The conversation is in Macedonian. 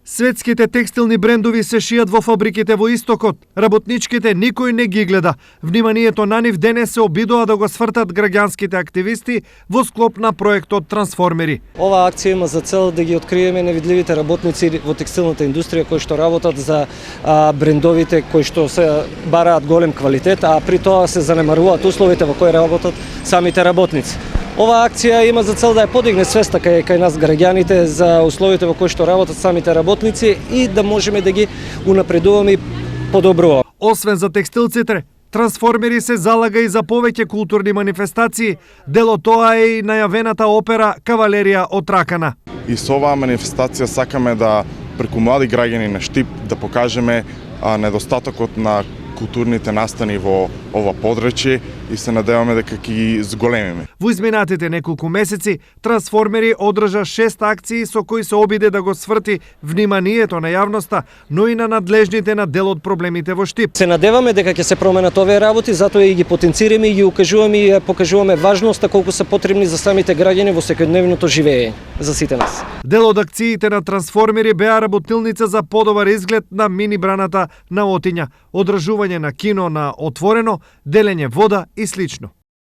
Светските текстилни брендови се шијат во фабриките во Истокот. Работничките никој не ги гледа. Вниманието на нив денес се обидува да го свртат граѓанските активисти во склоп на проектот Трансформери. Ова акција има за цел да ги откриеме невидливите работници во текстилната индустрија кои што работат за брендовите кои што се бараат голем квалитет, а при тоа се занемаруваат условите во кои работат самите работници. Ова акција има за цел да ја подигне свеста кај нас граѓаните за условите во кои што работат самите работници и да можеме да ги унапредуваме и подобруваме. Освен за текстилците, Трансформери се залага и за повеќе културни манифестации. Дел од тоа е и најавената опера Кавалерија од Ракана. И со оваа манифестација сакаме да преку млади граѓани на Штип да покажеме недостатокот на културните настани во ова подречје и се надеваме дека ќе ги зголемиме. Во изминатите неколку месеци Трансформери одржа 6 акции со кои се обиде да го сврти вниманието на јавноста, но и на надлежните на дел од проблемите во Штип. Се надеваме дека ќе се променат овие работи, затоа и ги потенцираме и ги укажуваме и покажуваме важноста колку се потребни за самите граѓани во секојдневното живење за сите нас. Дел од акциите на Трансформери беа работилница за подобар изглед на мини браната на Отиња, одржување на кино на отворено, делење вода и слично.